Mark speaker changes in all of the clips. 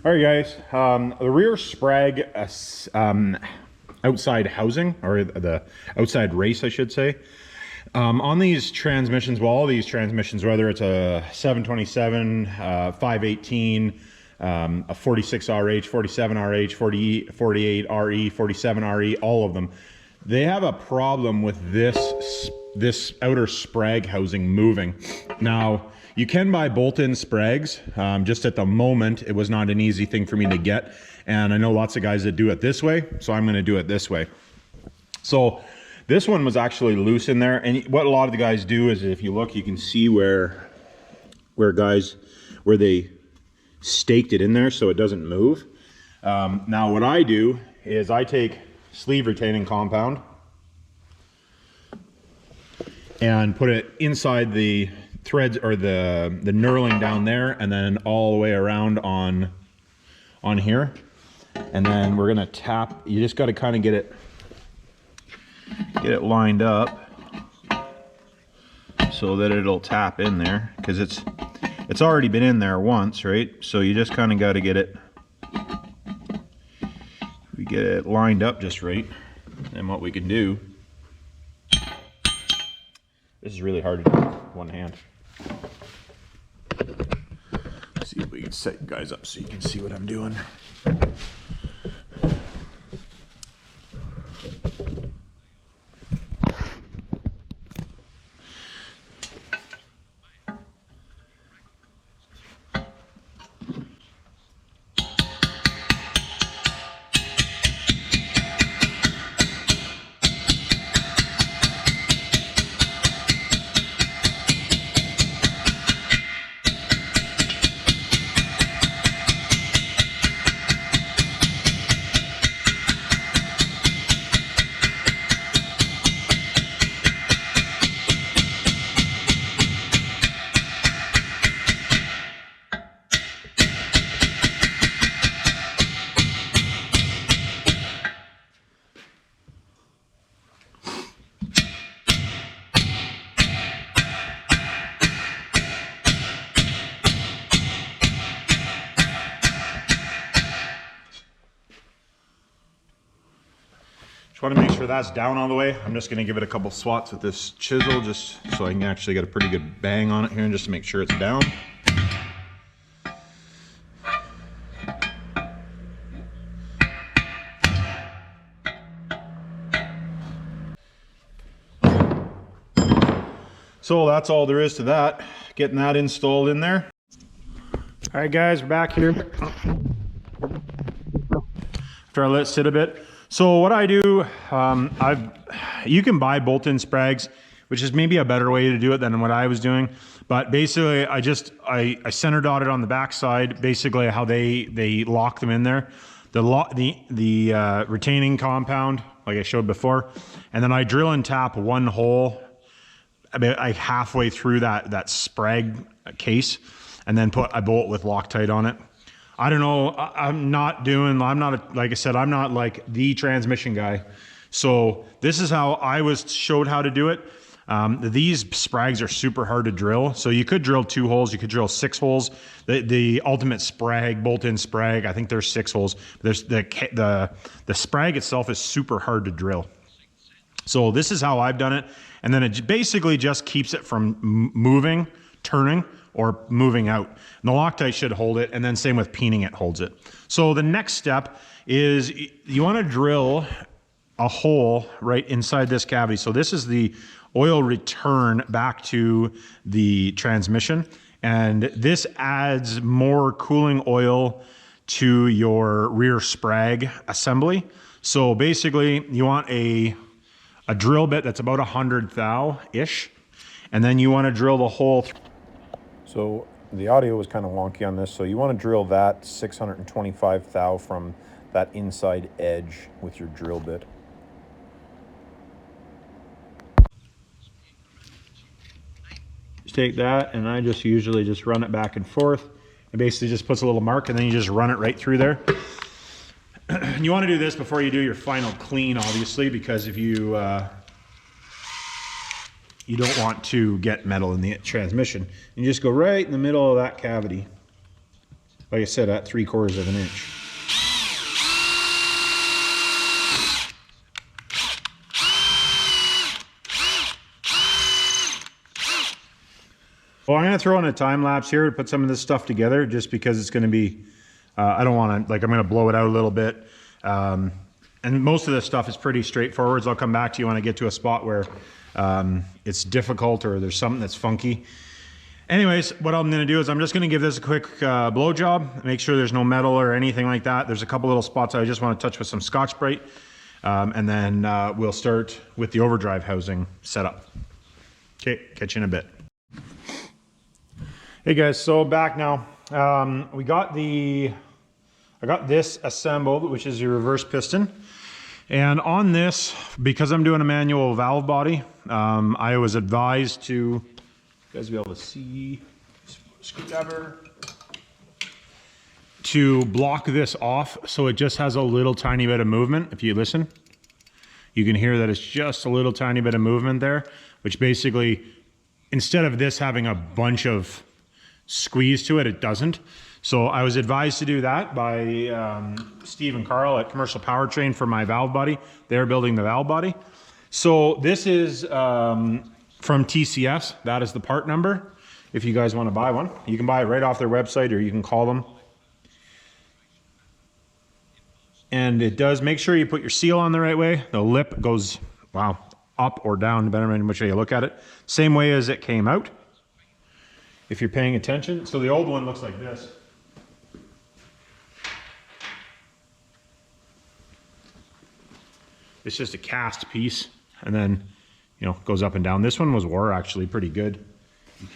Speaker 1: All right, guys. The rear Sprag outside housing, or the outside race, I should say. On these transmissions, well, all these transmissions, whether it's a 727, 518, a 46 RH, 47 RH, 48 RE, 47 RE, all of them, they have a problem with this outer Sprag housing moving. Now, you can buy bolt-in Sprags. Just at the moment, it was not an easy thing for me to get. And I know lots of guys that do it this way, so I'm gonna do it this way. So this one was actually loose in there. And what a lot of the guys do is, if you look, you can see where they staked it in there so it doesn't move. Now what I do is I take sleeve retaining compound and put it inside the threads, or the knurling down there, and then all the way around on here. And then we're gonna tap. You just got to kind of get it lined up so that it'll tap in there, because it's already been in there once, right? So you just kind of got to get it lined up just right. And what we can do, this is really hard to do with one hand. Let's see if we can set you guys up so you can see what I'm doing. Just want to make sure that's down all the way. I'm just going to give it a couple swats with this chisel just so I can actually get a pretty good bang on it here, and just to make sure it's down. So that's all there is to that. Getting that installed in there. All right, guys, we're back here. After I let it sit a bit. So what I do, you can buy bolt-in Sprags, which is maybe a better way to do it than what I was doing. But basically, I center dotted on the back side, basically how they lock them in there. The retaining compound, like I showed before, and then I drill and tap one hole about like halfway through that Sprag case, and then put a bolt with Loctite on it. I don't know, like I said, I'm not like the transmission guy. So this is how I was showed how to do it. These Sprags are super hard to drill. So you could drill 2 holes, you could drill 6 holes. The ultimate Sprag, bolt-in Sprag, I think there's 6 holes. There's the Sprag itself is super hard to drill. So this is how I've done it. And then it basically just keeps it from moving, turning, or moving out. And the Loctite should hold it, and then same with peening, it holds it. So the next step is you want to drill a hole right inside this cavity. So this is the oil return back to the transmission, and this adds more cooling oil to your rear Sprag assembly. So basically you want a drill bit that's about 100 thou-ish, and then you want to drill the hole.
Speaker 2: So the audio was kind of wonky on this, so you want to drill that 625 thou from that inside edge with your drill bit.
Speaker 1: Just take that, and I just usually just run it back and forth. It basically just puts a little mark, and then you just run it right through there. You want to do this before you do your final clean, obviously, because if you you don't want to get metal in the transmission. You just go right in the middle of that cavity. like I said, at 3/4 of an inch. Well, I'm going to throw in a time lapse here to put some of this stuff together just because it's going to be, I don't want to, like I'm going to blow it out a little bit. And most of this stuff is pretty straightforward. So I'll come back to you when I get to a spot where it's difficult or there's something that's funky. Anyways, what I'm going to do is I'm just going to give this a quick blow job, make sure there's no metal or anything like that. There's a couple little spots I just want to touch with some Scotch-Brite. And then we'll start with the overdrive housing setup. Okay, catch you in a bit. Hey guys, so back now. I got this assembled, which is your reverse piston. And on this, because I'm doing a manual valve body, I was advised to, you guys will be able to see, screwdriver, to block this off so it just has a little tiny bit of movement. If you listen, you can hear that it's just a little tiny bit of movement there, which basically, instead of this having a bunch of squeeze to it, it doesn't. So I was advised to do that by Steve and Carl at Commercial Powertrain for my valve body. They're building the valve body. So this is from TCS. That is the part number. If you guys want to buy one, you can buy it right off their website or you can call them. And it does, make sure you put your seal on the right way. The lip goes, wow, up or down, depending on which way you look at it. Same way as it came out, if you're paying attention. So the old one looks like this. It's just a cast piece, and then, you know, goes up and down. This one wore actually pretty good. You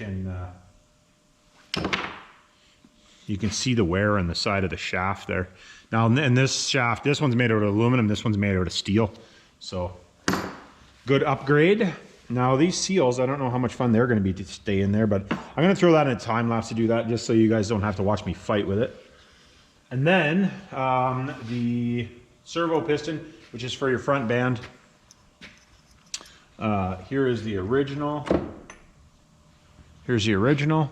Speaker 1: can see the wear on the side of the shaft there. Now, in this shaft, this one's made out of aluminum, this one's made out of steel. So, good upgrade. Now these seals, I don't know how much fun they're gonna be to stay in there, but I'm gonna throw that in a time lapse to do that, just so you guys don't have to watch me fight with it. And then the servo piston, which is for your front band. Here is the original. Here's the original.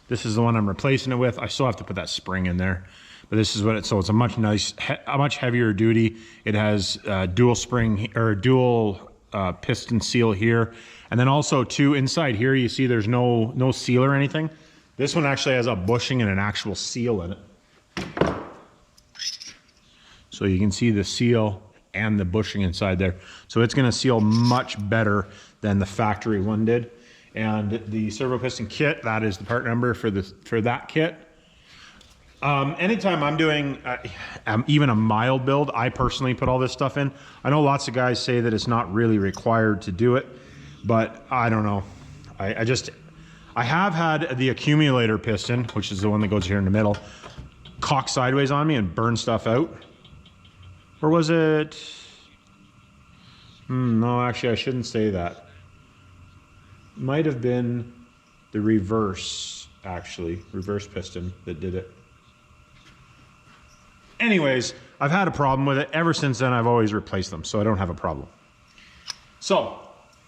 Speaker 1: This is the one I'm replacing it with. I still have to put that spring in there, but this is what it's, so it's a much heavier duty. It has dual spring or dual piston seal here, and then also too inside here you see there's no seal or anything. This one actually has a bushing and an actual seal in it, so you can see the seal and the bushing inside there. So it's going to seal much better than the factory one did. And the Servo Piston Kit, that is the part number for that kit. Anytime I'm doing even a mild build, I personally put all this stuff in. I know lots of guys say that it's not really required to do it, but I don't know. I have had the accumulator piston, which is the one that goes here in the middle, cock sideways on me and burn stuff out. Or was it? No, actually I shouldn't say that. Might have been the reverse, actually, reverse piston that did it. Anyways, I've had a problem with it. Ever since then, I've always replaced them, so I don't have a problem. So,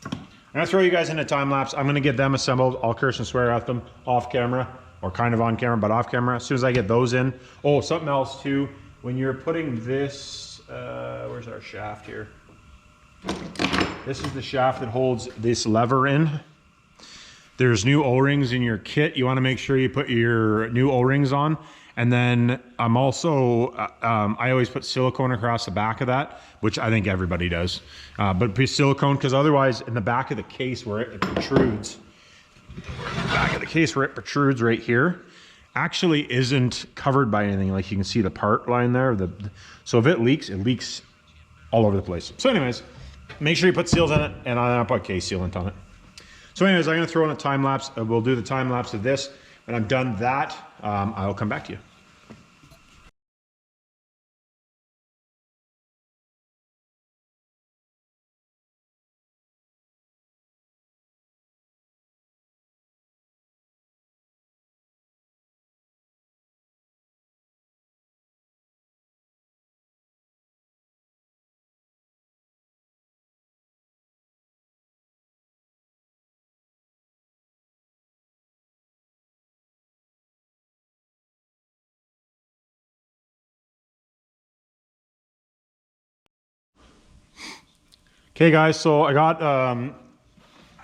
Speaker 1: I'm gonna throw you guys in a time lapse. I'm gonna get them assembled. I'll curse and swear at them off camera, or kind of on camera, but off camera. As soon as I get those in. Oh, something else too. When you're putting this, where's our shaft here? This is the shaft that holds this lever in. There's new O-rings in your kit. You want to make sure you put your new O-rings on. And then I'm also, I always put silicone across the back of that, which I think everybody does. But put silicone, because otherwise in the back of the case where it protrudes, right here, actually isn't covered by anything. Like you can see the part line there. So if it leaks all over the place. So anyways, make sure you put seals in it, and I'll put case sealant on it. So anyways, I'm gonna throw in a time lapse. We'll do the time lapse of this. When I'm done that, I'll come back to you. Okay guys, so I got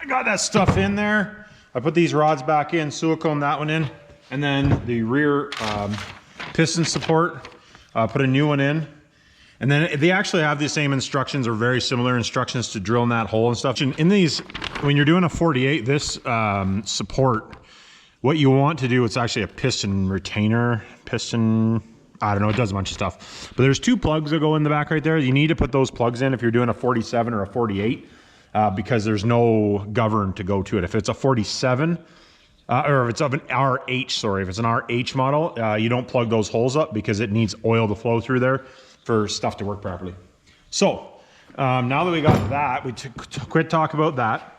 Speaker 1: that stuff in there. I put these rods back in, silicone that one in, and then the rear piston support, put a new one in. And then they actually have the same instructions or very similar instructions to drill in that hole and stuff. In these, when you're doing a 48, this support, what you want to do, it's actually a piston retainer, I don't know, it does a bunch of stuff. But there's 2 plugs that go in the back right there. You need to put those plugs in if you're doing a 47 or a 48, because there's no govern to go to it. If it's a 47, or if it's of an RH, sorry, if it's an RH model, you don't plug those holes up because it needs oil to flow through there for stuff to work properly. So, now that we got that, we quit talk about that.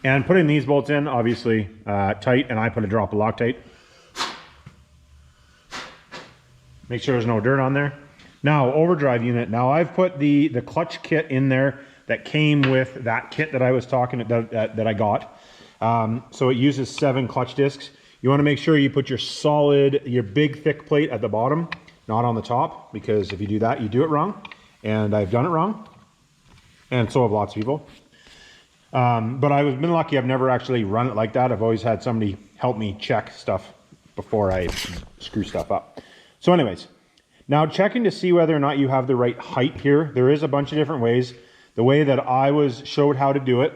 Speaker 1: And putting these bolts in, obviously tight, and I put a drop of Loctite. Make sure there's no dirt on there. Now, overdrive unit. Now I've put the clutch kit in there that came with that kit that I was talking that I got. So it uses 7 clutch discs. You want to make sure you put your big thick plate at the bottom, not on the top, because if you do that, you do it wrong. And I've done it wrong. And so have lots of people. But I've been lucky, I've never actually run it like that. I've always had somebody help me check stuff before I screw stuff up. So anyways, now checking to see whether or not you have the right height here. There is a bunch of different ways. The way that I was showed how to do it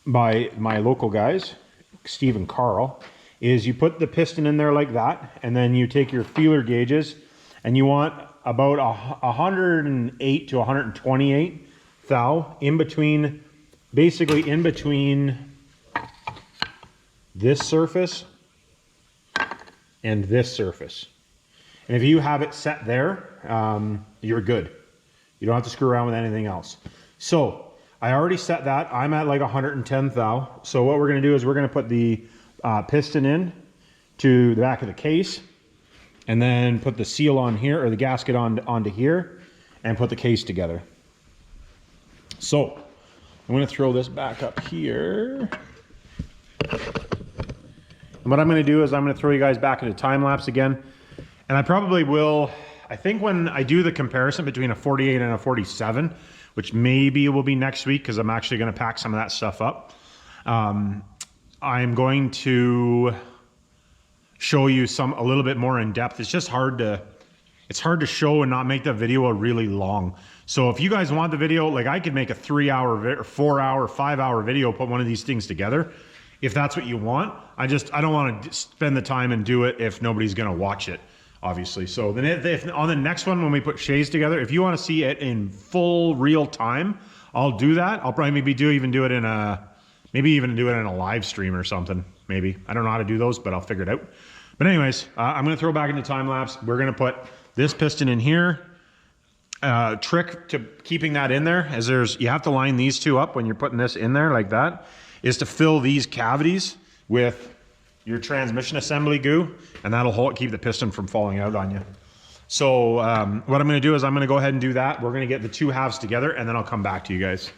Speaker 1: by my local guys, Steve and Carl, is you put the piston in there like that, and then you take your feeler gauges, and you want about 108 to 128 thou in between, basically in between this surface and this surface. And if you have it set there, you're good. You don't have to screw around with anything else. So I already set that. I'm at like 110 thou. So what we're going to do is we're going to put the piston in to the back of the case, and then put the seal on here, or the gasket onto here, and put the case together. So I'm going to throw this back up here. And what I'm going to do is I'm going to throw you guys back into time lapse again. And I probably will, I think when I do the comparison between a 48 and a 47, which maybe will be next week because I'm actually going to pack some of that stuff up, I'm going to show you a little bit more in depth. It's just hard to show and not make the video really long. So if you guys want the video, like I could make a 3-hour or 4-hour, 5-hour video, put one of these things together, if that's what you want. I don't want to spend the time and do it if nobody's going to watch it, obviously. So then if on the next one, when we put shades together, if you want to see it in full real time, I'll do that. I'll probably maybe even do it in a live stream or something. Maybe. I don't know how to do those, but I'll figure it out. But anyways, I'm going to throw back into time lapse. We're going to put this piston in here. Trick to keeping that in there is you have to line these 2 up when you're putting this in there like that, is to fill these cavities with your transmission assembly goo, and that'll keep the piston from falling out on you. So what I'm going to do is I'm going to go ahead and do that. We're going to get the 2 halves together, and then I'll come back to you guys.